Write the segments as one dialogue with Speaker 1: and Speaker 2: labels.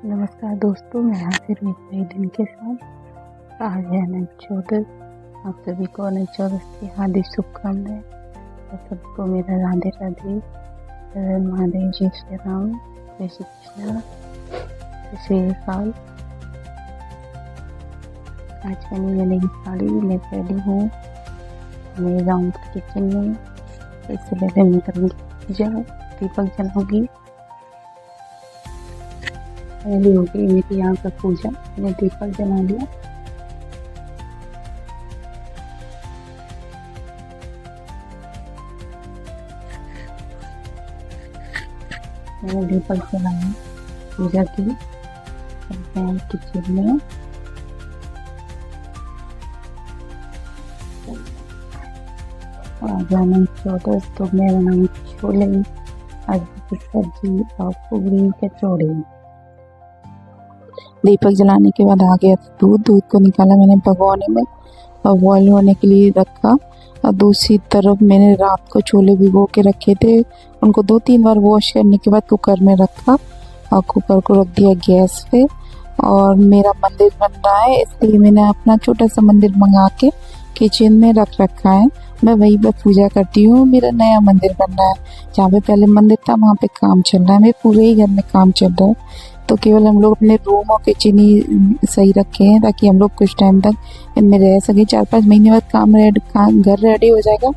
Speaker 1: नमस्कार दोस्तों, मैं हाजिर हूँ एक नए दिन के साथ। आज है अनंत चौदस। आप सभी को अनंत चौदस की हार्दिक शुभकामनाएं और सबको मेरा राधे राधे। महादेव, जय श्री राम, जय श्री कृष्णा, जय श्री काल। आज मैंने ये साड़ी मैं रेडी हूँ। मैं जाऊँ किचन में। इससे पहले मैं करूँगी पूजा, दीपक जलाऊंगी। पहले हो गई मेरी यहाँ पर पूजा, मैंने दीपक जला लिया। मैंने दीपक जलाया, पूजा की। मैं किचन में आज अनंत चौदस, तो मैं बनाऊँ छोले, अरबी की सब्जी और पूरी कचौड़ी। दीपक जलाने के बाद आ गया दूध को निकाला मैंने भगोने में और बॉयल होने के लिए रखा। और दूसरी तरफ मैंने रात को छोले भिगो के रखे थे, उनको 2-3 बार वॉश करने के बाद कुकर में रखा और कुकर को रख दिया गैस पे। और मेरा मंदिर बन रहा है, इसलिए मैंने अपना छोटा सा मंदिर मंगा के किचन में रख रखा है। मैं वहीं पर पूजा करती हूँ। मेरा नया मंदिर बन रहा है, जहाँ पे पहले मंदिर था वहाँ पे काम चल रहा है। मेरे पूरे ही घर में काम चल रहा है, तो केवल हम लोग अपने रूम और किचन ही सही रखे हैं ताकि हम लोग कुछ टाइम तक इनमें रह सकें। 4-5 महीने बाद घर रेडी हो जाएगा,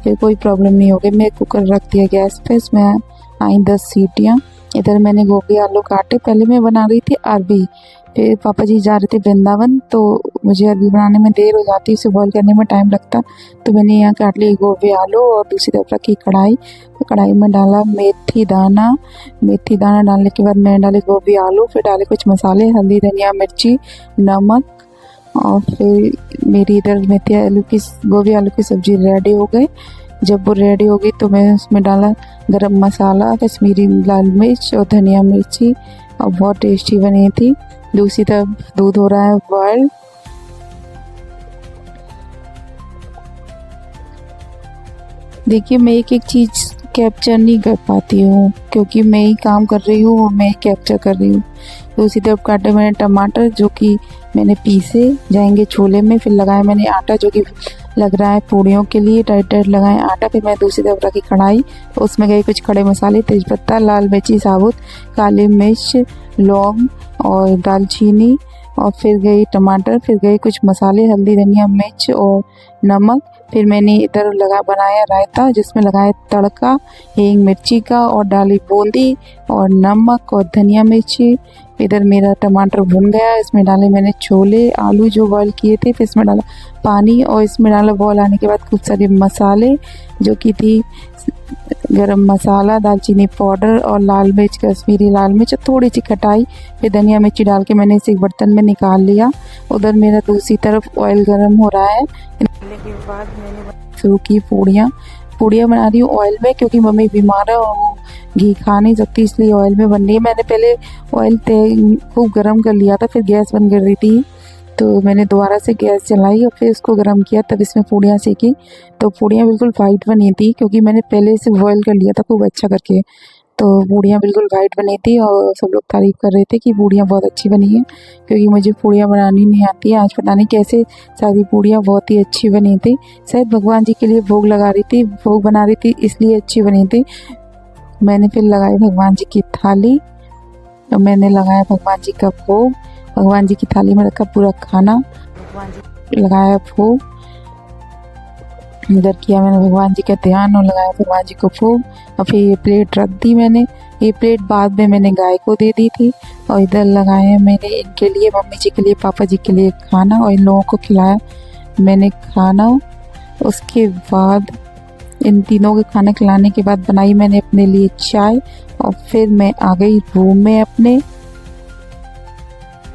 Speaker 1: फिर कोई प्रॉब्लम नहीं होगी। मैं कुकर रख दिया गैस पे, इसमें आई 10 सीटियाँ। इधर मैंने गोभी आलू काटे। पहले मैं बना रही थी अरबी, फिर पापा जी जा रहे थे वृंदावन, तो मुझे अरबी बनाने में देर हो जाती, उसे बॉईल करने में टाइम लगता। तो मैंने यहाँ काट ली गोभी आलू और दूसरी तरफ रखी कढ़ाई। कढ़ाई में डाला मेथी दाना डालने के बाद मैंने डाले गोभी आलू, फिर डाले कुछ मसाले, हल्दी, धनिया, मिर्ची, नमक। और फिर मेरी इधर गोभी आलू की सब्जी रेडी हो गई। जब वो रेडी हो गई तो मैं उसमें डाला गरम मसाला, कश्मीरी लाल मिर्च और धनिया मिर्ची, और बहुत टेस्टी बनी थी। दूसरी तरफ दूध हो रहा है बॉयल। देखिए, मैं एक एक चीज़ कैप्चर नहीं कर पाती हूँ क्योंकि मैं ही काम कर रही हूँ और मैं ही कैप्चर कर रही हूँ। दूसरी तरफ काटे मैंने टमाटर, जो कि मैंने पीसे जाएंगे छोले में। फिर लगाया मैंने आटा, जो कि लग रहा है पूड़ियों के लिए। टाइट लगाया आटा। फिर मैं दूसरी तरफ रखी कढ़ाई, उसमें गए कुछ खड़े मसाले, तेज़पत्ता, लाल मिर्ची साबुत, काली मिर्च, लौंग और दालचीनी। और फिर गई टमाटर, फिर गए कुछ मसाले, हल्दी, धनिया, मिर्च और नमक। फिर मैंने इधर बनाया रायता, जिसमें लगाया तड़का हींग मिर्ची का, और डाली बूंदी और नमक और धनिया मिर्ची। इधर मेरा टमाटर भुन गया, इसमें डाले मैंने छोले आलू जो बॉईल किए थे। फिर इसमें डाला पानी और इसमें डाला बॉईल आने के बाद खूब सारे मसाले, जो कि थी गरम मसाला, दालचीनी पाउडर और लाल मिर्च, कश्मीरी लाल मिर्च, थोड़ी सी खटाई। फिर धनिया मिर्ची डाल के मैंने इसे एक बर्तन में निकाल लिया। उधर मेरा दूसरी तरफ ऑयल गरम हो रहा है। के बाद मैंने शुरू की पूड़ियाँ बना रही हूँ ऑयल में, क्योंकि मम्मी बीमार है और वो घी खा नहीं सकती, इसलिए ऑयल में बन रही है। मैंने पहले ऑयल खूब गर्म कर लिया था, फिर गैस बंद कर रही थी, तो मैंने दोबारा से गैस जलाई और फिर इसको गर्म किया, तब इसमें पूड़ियाँ सेकी। तो पूड़ियाँ बिल्कुल वाइट बनी थी, क्योंकि मैंने पहले से बॉयल कर लिया था खूब अच्छा करके। तो पूड़ियाँ बिल्कुल वाइट बनी थी और सब लोग तारीफ़ कर रहे थे कि पूड़ियाँ बहुत अच्छी बनी है, क्योंकि मुझे पूड़ियाँ बनानी नहीं आती है। आज पता नहीं कैसे सारी पूड़ियाँ बहुत ही अच्छी बनी थी। शायद भगवान जी के लिए भोग बना रही थी, इसलिए अच्छी बनी थी। मैंने फिर लगाई भगवान जी की थाली, तो मैंने लगाया भगवान जी का भोग। भगवान जी की थाली में रखा पूरा खाना, भगवान जी लगाया भोग। इधर किया मैंने भगवान जी का ध्यान और लगाया भगवान जी को भोग। और फिर ये प्लेट रख दी मैंने। ये प्लेट बाद में मैंने गाय को दे दी थी। और इधर लगाया मैंने इनके लिए, मम्मी जी के लिए, पापा जी के लिए खाना, और इन लोगों को खिलाया मैंने खाना। उसके बाद इन तीनों के खाना खिलाने के बाद बनाई मैंने अपने लिए चाय, और फिर मैं आ गई रूम में अपने।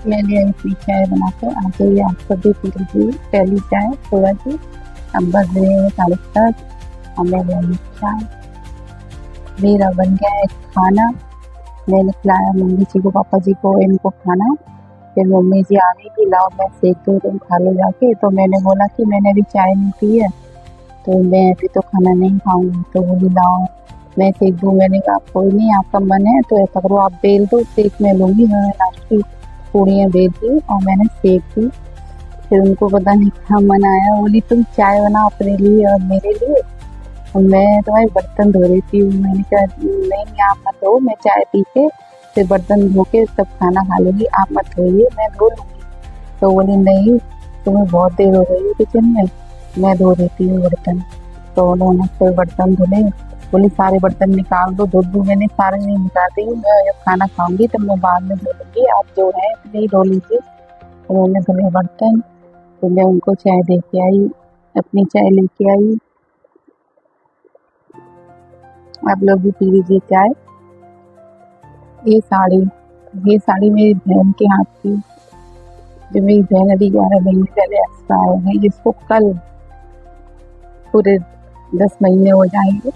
Speaker 1: मैंने अपनी चाय बनाकर आ गई। आप सभी पी लीजिए पहली चाय थोड़ा सी। अब बज रहे हैं 7:30 और मैं बनी चाय। मेरा बन गया है खाना। मैंने खिलाया मम्मी जी को, पापा जी को, इनको खाना। फिर मम्मी जी आ गई कि लाओ मैं सेक दूँ, तुम खा लो जाके। तो मैंने बोला कि मैंने अभी चाय नहीं पी है, तो मैं अभी तो खाना नहीं खाऊंगी। तो बोली लाओ मैं सेक दूँ। मैंने कहा कोई नहीं, आपका मन है तो ऐसा करो, आप बेल दो, सेक मैं लूँगी। मैंने लास्ट की पूड़ियाँ बेल दी और मैंने सेक दी। फिर उनको पता नहीं क्या मन आया, बोली तुम चाय बनाओ अपने लिए और मेरे लिए, और मैं तुम्हारे बर्तन धो रही थी। मैंने कहा नहीं आप मत धो, मैं चाय पी के फिर बर्तन धो के तब खाना खा लूँगी, आप मत धोइए, मैं धो लूँगी। तो बोली नहीं, तुम्हें बहुत देर हो रही है किचन में, मैं धो देती हूँ बर्तन। तो उन्होंने फिर बर्तन धुले। बोली सारे बर्तन निकाल दो, धो दूँ। मैंने सारे नहीं निकालती, मैं जब खाना खाऊंगी तब मैं बाद में धो लूँगी, आप जो है इतने ही धो लीजिए। उन्होंने धुले बर्तन, तो मैं उनको चाय दे के आई, अपनी चाय लेके आई। आप लोग भी पी लीजिए चाय। ये साड़ी मेरी बहन के हाथ की, जो मेरी बहन अभी 11 महीने पहले एक्सपायर हो गई, जिसको कल पूरे 10 महीने हो जाएंगे।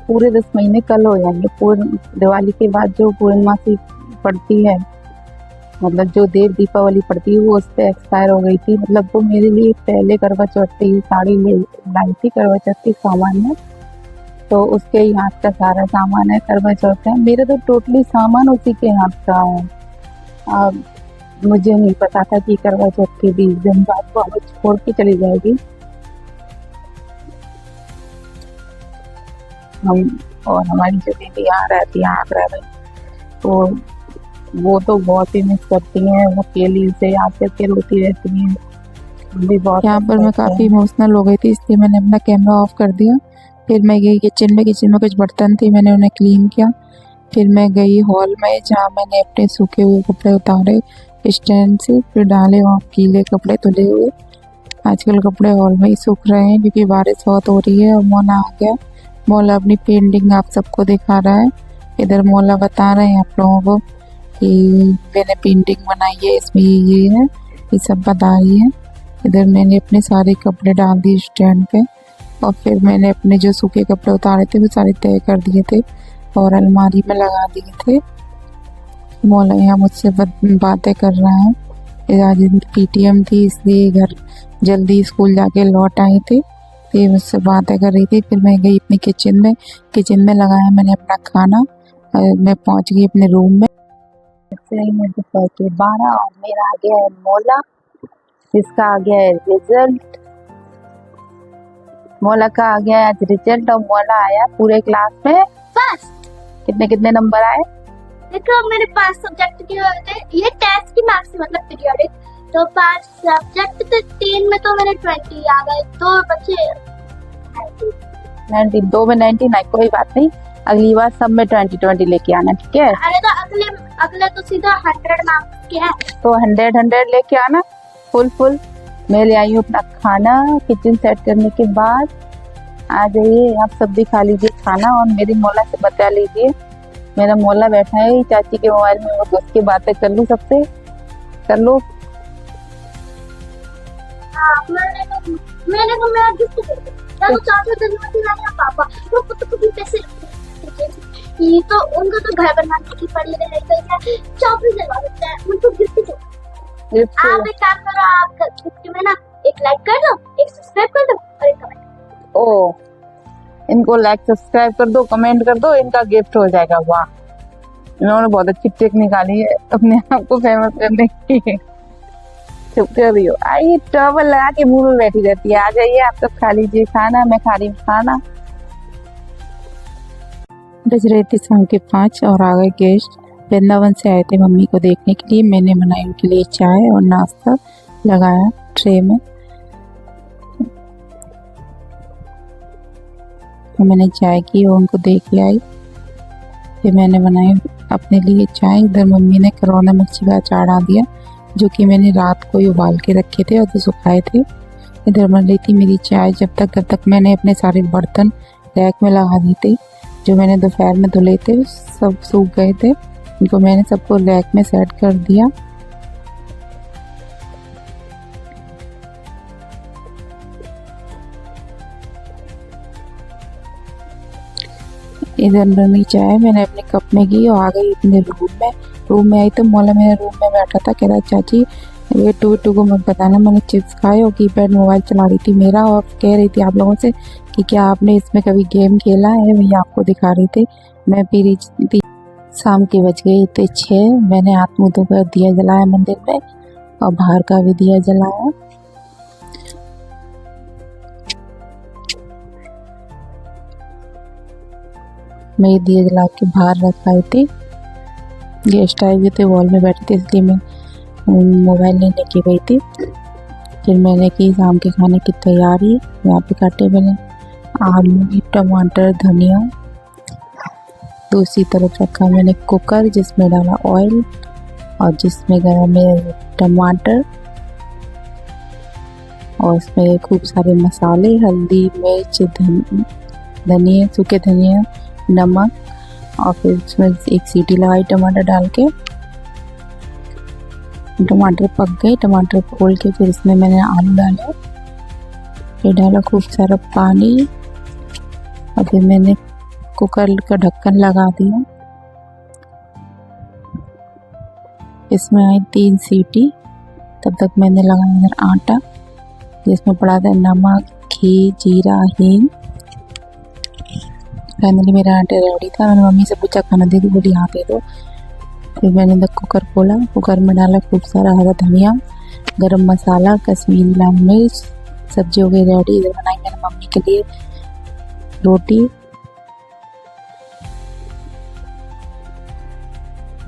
Speaker 1: पूरे 10 महीने कल हो जाएंगे। पूर्ण दिवाली के बाद जो पूर्णमासी पड़ती है, मतलब जो देव दीपावली पड़ती है, वो उस पर एक्सपायर हो गई थी। मतलब वो मेरे लिए पहले करवा चौथ की साड़ी लाई थी, करवा चौथ की सामान है, तो उसके ही हाथ का सारा सामान है, करवा चौथ है। मेरा तो टोटली सामान उसी के हाथ का है। मुझे नहीं पता था कि करवा चौथ के 20 दिन बाद वो हमें छोड़ के चली जाएगी। हम और हमारी जो दीदी यहाँ रहती है आगरा में, तो वो तो बहुत ही मिस करती हैं, वो अकेली से याद करके रोती रहती हैं। हम भी बहुत
Speaker 2: यहाँ पर मैं काफ़ी इमोशनल हो गई थी, इसलिए मैंने अपना कैमरा ऑफ कर दिया। फिर मैं गई किचन में कुछ बर्तन थे, मैंने उन्हें क्लीन किया। फिर मैं गई हॉल में, जहाँ मैंने अपने सूखे हुए कपड़े उतारे स्टैंड से, फिर डाले वहाँ गीले कपड़े धुले हुए। आजकल कपड़े हॉल में ही सूख रहे हैं क्योंकि बारिश बहुत हो रही है। और मौला आ गया, मौला अपनी पेंटिंग आप सबको दिखा रहा है। इधर मौला बता रहे हैं आप लोगों को कि मैंने पेंटिंग बनाई है, इसमें ये है, ये सब बता रही है। इधर मैंने अपने सारे कपड़े डाल दिए स्टैंड पे, और फिर मैंने अपने जो सूखे कपड़े उतारे थे वो सारे तय कर दिए थे और अलमारी में लगा दिए थे। मौला यहाँ मुझसे बातें कर रहा है। आज पीटीएम थी, इसलिए घर जल्दी स्कूल जाके लौट आए थे, तो ये मुझसे बातें कर रही थी। फिर मैं गई अपनी किचन में लगाया मैंने अपना खाना। मैं पहुँच गई अपने रूम में।
Speaker 1: में दोपहर के 12 और मेरा आ गया है मौला, जिसका आ गया है रिजल्ट। मौला का आ गया है आज रिजल्ट, और मौला आया पूरे क्लास में
Speaker 3: फर्स्ट।
Speaker 1: कितने नंबर आए?
Speaker 3: देखो मेरे 5 सब्जेक्ट के होते हैं, ये टेस्ट की मार्क्स मतलब पीरियोडिक, तो 5 सब्जेक्ट थे, 3 में तो मेरे 20 आ गए, 2 बचे
Speaker 1: 90। 2 में 90 ना, कोई बात नहीं, अगली बार सब में 20 लेके आना, ठीक है?
Speaker 3: अरे तो अगले तो सीधा 100 मार्क्स के हैं,
Speaker 1: तो 100 लेके आना, फुल। मैं ले आई हूँ अपना खाना। किचन सेट करने के बाद आ जाइए, आप सब भी खा लीजिए खाना और मेरी मौला से बता लीजिए। मेरा मौला बैठा है चाची के मोबाइल में, वो दोस्त की बातें कर लूँ, सबसे कर लो।
Speaker 3: मैंने तो मेरा गिफ्ट दे दिया, तो चाचा जन्मदिन आया पापा, वो तो भी पैसे ये तो उनको तो घर बनाने की पड़ी रह गई है, चौबीस दिलवा देते हैं, उनको गिफ्ट दो। आप एक काम करो, आप गिफ्ट में ना एक लाइक कर दो, एक सब्सक्राइब कर दो और एक कमेंट।
Speaker 1: ओ, इनको लाइक सब्सक्राइब कर दो, कमेंट कर दो, इनका गिफ्ट हो जाएगा। वाह, इन्होंने बहुत अच्छी ट्रिक निकाली है अपने आप को फेमस करने की। चुप कर रही हो, आई टॉवल लगा के मुंह में बैठी रहती है। आ जाइए, आप सब खा लीजिए खाना, मैं खा रही हूँ खाना।
Speaker 2: बज रहे थे शाम के 5 और आ गए गेस्ट। वृंदावन से आए थे मम्मी को देखने के लिए। मैंने बनाई उनके लिए चाय और नाश्ता लगाया ट्रे में। तो मैंने चाय की और उनको दे के आई। फिर मैंने बनाई अपने लिए चाय। इधर मम्मी ने करोना मिर्ची का अचार डाल दिया, जो कि मैंने रात को ही उबाल के रखे थे और तो सुखाए थे। इधर बन रही थी मेरी चाय। जब तक मैंने अपने सारे बर्तन रैक में लगा दिए थे, जो मैंने दोपहर में धुले थे, सब सूख गए थे। इनको मैंने सबको रैक में सेट कर दिया। इधर बनी चाय मैंने अपने कप में की और आ गई अपने रूम में। रूम में आई तो मौला मेरे रूम में बैठा था, कह रहा चाची ये टू को मत बताना मैंने चिप्स खाए और कीपैड मोबाइल चला रही थी मेरा, और कह रही थी आप लोगों से कि क्या आपने इसमें कभी गेम खेला है, वही आपको दिखा रही थी। मैं पी रही थी। शाम के बज गए थे 6। मैंने हाथ मुँह धोकर दिया जलाया मंदिर में और बाहर का भी दिया जलाया। मैं ये दिया जला के बाहर रख आए थे। गेस्ट आए हुए थे, वॉल में बैठे थे, इसलिए मैं मोबाइल नहीं लेके गई थी। फिर मैंने की शाम के खाने की तैयारी। यहाँ पे काटे मैंने आलू, टमाटर, धनिया। दूसरी तरफ रखा मैंने कुकर जिसमें डाला ऑयल और जिसमें गरम है टमाटर और उसमें खूब सारे मसाले, हल्दी, मिर्च, धनिया, सूखे धनिया, नमक और फिर उसमें एक सीटी लगाई टमाटर डाल के। टमाटर पक गए, टमाटर खोल के फिर इसमें मैंने आलू डाला, फिर डाला खूब सारा पानी और फिर मैंने कुकर का ढक्कन लगा दिया। इसमें आई 3 सीटी। तब तक मैंने लगाया इधर आटा जिसमें पड़ा था नमक, घी, जीरा, हींग। फाइनली मेरा आटा रेडी था। मैंने मम्मी से पूछा खाना दे दी, बोली हाँ दे दो। फिर मैंने इधर कुकर खोला, कुकर में डाला खूब सारा हरा धनिया, गरम मसाला, कश्मीरी लाल मिर्च। सब्जी हो गई रेडी। इधर बनाई मैंने मम्मी के लिए रोटी।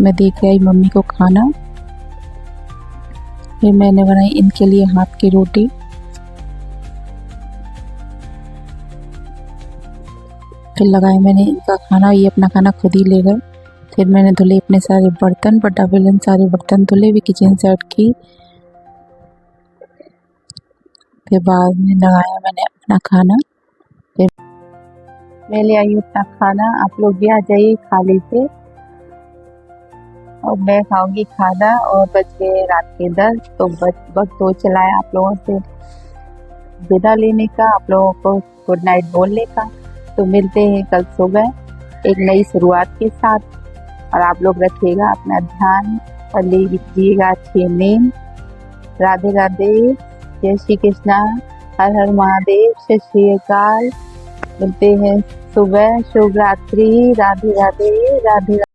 Speaker 2: मैं देख रही मम्मी को खाना। फिर मैंने बनाई इनके लिए हाथ की रोटी। फिर लगाया मैंने इनका खाना, ये अपना खाना खुद ही ले गए। फिर मैंने धुले अपने सारे बर्तन, पटाबेलन सारे बर्तन धुले भी, किचन सेट की। फिर बाद में लगाया मैंने अपना खाना। फिर मैं ले आई अपना खाना। आप लोग भी आ जाइए खा लीजिए। और मैं खाऊंगी खाना। और बज गए रात के 10, तो वक्त हो चला है आप लोगों से विदा लेने का, आप लोगों को गुड नाइट बोलने का। तो मिलते हैं कल सुबह एक नई शुरुआत के साथ। और आप लोग रखिएगा अपना ध्यान और लीजिएगा अच्छी नींद। राधे राधे, जय श्री कृष्णा, हर हर महादेव, सत श्री अकाल। मिलते हैं सुबह। शुभ रात्रि। राधे राधे, राधे।